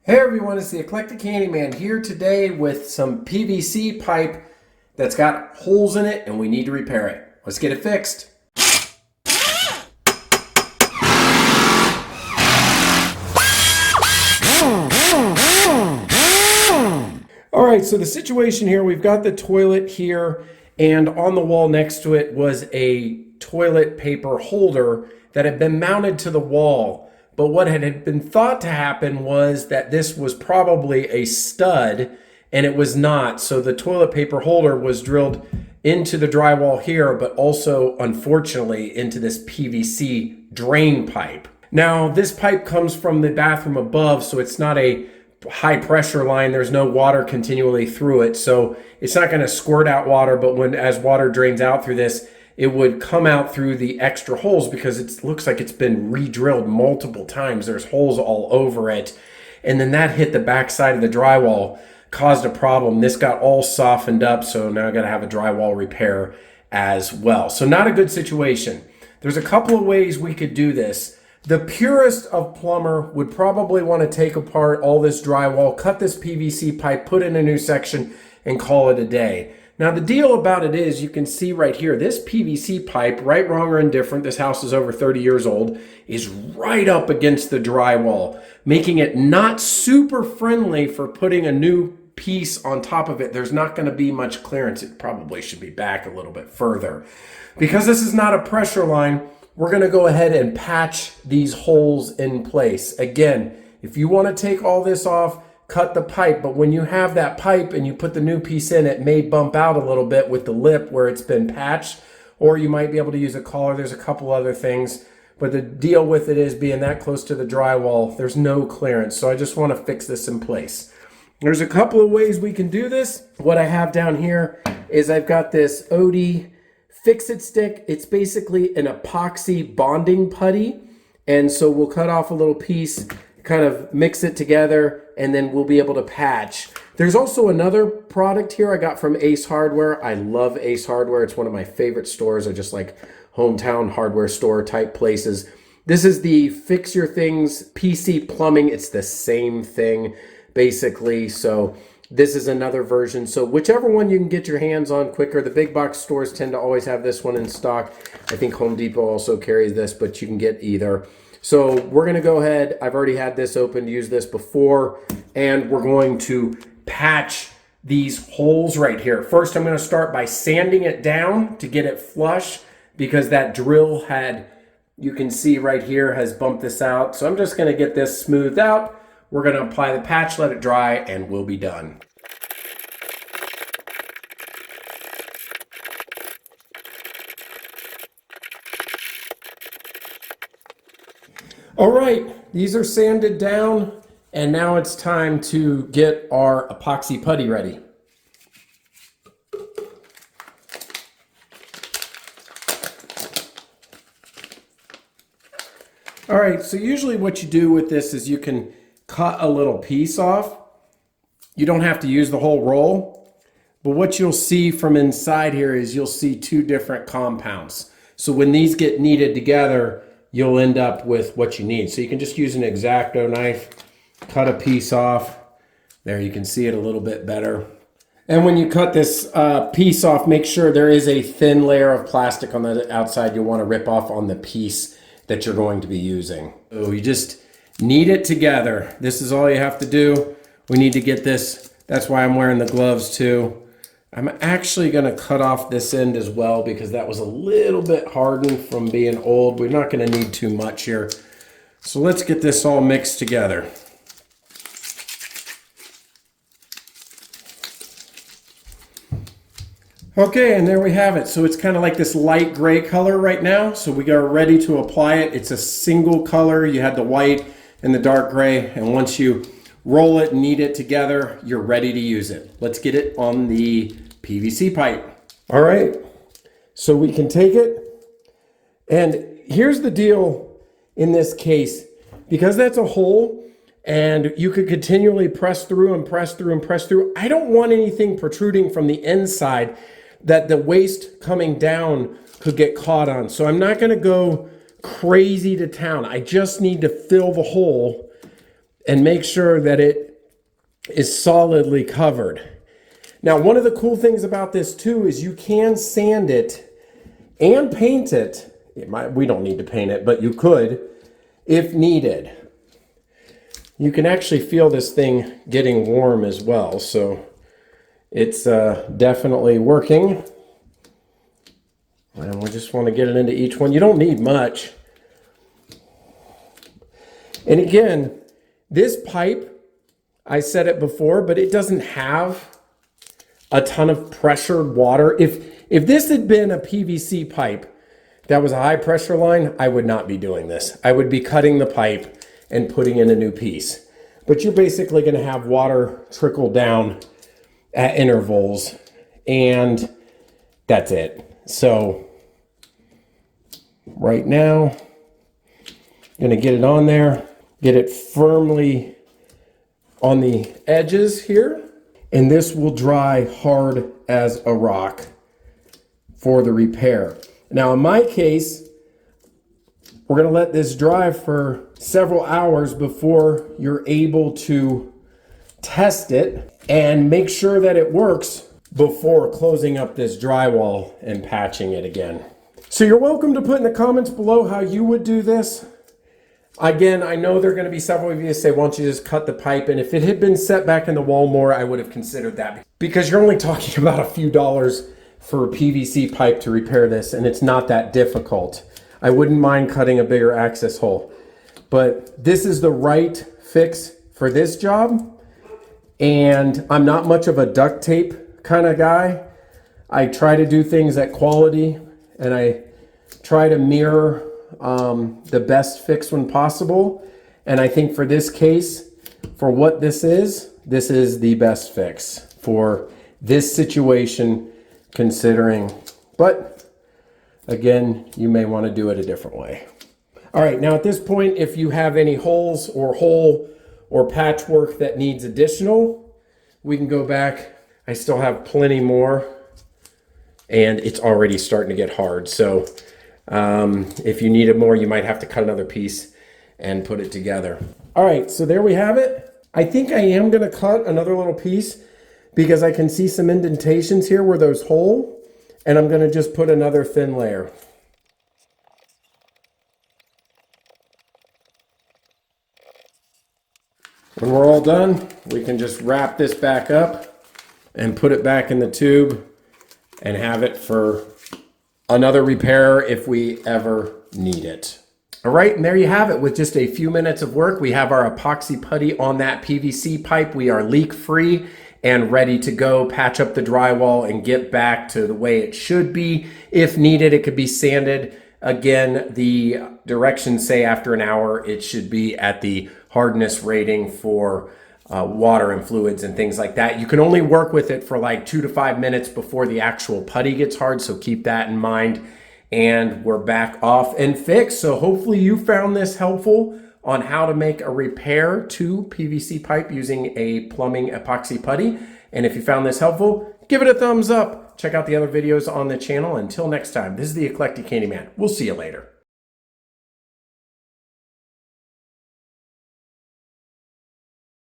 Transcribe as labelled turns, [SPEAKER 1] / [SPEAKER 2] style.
[SPEAKER 1] Hey everyone, it's the Eclectic Handyman here today with some PVC pipe that's got holes in it and we need to repair it. Let's get it fixed. Alright, so the situation here, we've got the toilet here and on the wall next to it was a toilet paper holder that had been mounted to the wall. But what had been thought to happen was that this was probably a stud, and it was not. So the toilet paper holder was drilled into the drywall here, but also, unfortunately, into this PVC drain pipe. Now, this pipe comes from the bathroom above, so it's not a high pressure line. There's no water continually through it, so it's not going to squirt out water, but as water drains out through this, it would come out through the extra holes because it looks like it's been re-drilled multiple times. There's holes all over it. And then that hit the back side of the drywall, caused a problem. This got all softened up, so now I gotta have a drywall repair as well. So not a good situation. There's a couple of ways we could do this. The purest of plumber would probably want to take apart all this drywall, cut this PVC pipe, put in a new section, and call it a day. Now the deal about it is, you can see right here, this PVC pipe, right, wrong, or indifferent, this house is over 30 years old, is right up against the drywall, making it not super friendly for putting a new piece on top of it. There's not going to be much clearance. It probably should be back a little bit further. Because this is not a pressure line, we're going to go ahead and patch these holes in place. Again, if you want to take all this off, cut the pipe, but when you have that pipe and you put the new piece in, it may bump out a little bit with the lip where it's been patched, or you might be able to use a collar. There's a couple other things, but the deal with it is, being that close to the drywall, there's no clearance, so I just want to fix this in place. There's a couple of ways we can do this. What I have down here is I've got this Oatey FIX stick. It's basically an epoxy bonding putty, and so we'll cut off a little piece, kind of mix it together, and then we'll be able to patch. There's also another product here I got from Ace Hardware. I love Ace Hardware. It's one of my favorite stores. I just like hometown hardware store type places. This is the Fix Your Things PC plumbing. It's the same thing basically. So this is another version. So whichever one you can get your hands on quicker. The big box stores tend to always have this one in stock. I think Home Depot also carries this, but you can get either. So we're going to go ahead, I've already had this open, used this before, and we're going to patch these holes right here. First, I'm going to start by sanding it down to get it flush, because that drill you can see right here, has bumped this out. So I'm just going to get this smoothed out. We're going to apply the patch, let it dry, and we'll be done. All right, these are sanded down, and now it's time to get our epoxy putty ready. All right, so usually what you do with this is you can cut a little piece off. You don't have to use the whole roll, but what you'll see from inside here is you'll see two different compounds. So when these get kneaded together, you'll end up with what you need. So you can just use an X-Acto knife, cut a piece off. There, you can see it a little bit better. And when you cut this piece off, make sure there is a thin layer of plastic on the outside you'll want to rip off on the piece that you're going to be using. So you just knead it together. This is all you have to do. We need to get this. That's why I'm wearing the gloves too. I'm actually going to cut off this end as well, because that was a little bit hardened from being old. We're not going to need too much here. So let's get this all mixed together. Okay, and there we have it. So it's kind of like this light gray color right now. So we are ready to apply it. It's a single color. You had the white and the dark gray, and once you roll it and knead it together, you're ready to use it. Let's get it on the PVC pipe. All right, so we can take it, and here's the deal in this case. Because that's a hole, and you could continually press through and press through and press through, I don't want anything protruding from the inside that the waste coming down could get caught on. So I'm not going to go crazy to town. I just need to fill the hole and make sure that it is solidly covered. Now, one of the cool things about this too is you can sand it and paint it. We don't need to paint it, but you could if needed. You can actually feel this thing getting warm as well, so it's definitely working. And we just want to get it into each one. You don't need much. And again, this pipe, I said it before, but it doesn't have a ton of pressured water. If this had been a PVC pipe that was a high pressure line, I would not be doing this. I would be cutting the pipe and putting in a new piece. But you're basically going to have water trickle down at intervals, and that's it. So right now, I'm going to get it on there, get it firmly on the edges here, and this will dry hard as a rock for the repair. Now in my case, we're going to let this dry for several hours before you're able to test it and make sure that it works before closing up this drywall and patching it again. So you're welcome to put in the comments below how you would do this. Again, I know there are going to be several of you that say, why don't you just cut the pipe? And if it had been set back in the wall more, I would have considered that. Because you're only talking about a few dollars for a PVC pipe to repair this, and it's not that difficult. I wouldn't mind cutting a bigger access hole. But this is the right fix for this job. And I'm not much of a duct tape kind of guy. I try to do things at quality, and I try to mirror the best fix when possible. And I think for this case, for what this is the best fix for this situation, considering, but again, you may want to do it a different way. All right, now at this point, if you have any holes or hole or patchwork that needs additional, we can go back. I still have plenty more, and it's already starting to get hard. So if you needed more, you might have to cut another piece and put it together. All right, so there we have it. I think I am gonna cut another little piece because I can see some indentations here where there's hole, and I'm gonna just put another thin layer. When we're all done, we can just wrap this back up and put it back in the tube and have it for another repair if we ever need it. All right, and there you have it. With just a few minutes of work, we have our epoxy putty on that PVC pipe. We are leak-free and ready to go, patch up the drywall and get back to the way it should be. If needed, it could be sanded. Again, the directions say after an hour, it should be at the hardness rating for water and fluids and things like that. You can only work with it for like 2 to 5 minutes before the actual putty gets hard, so keep that in mind. And we're back off and fixed. So hopefully you found this helpful on how to make a repair to PVC pipe using a plumbing epoxy putty. And if you found this helpful, give it a thumbs up. Check out the other videos on the channel. Until next time, this is the Eclectic Handyman. We'll see you later.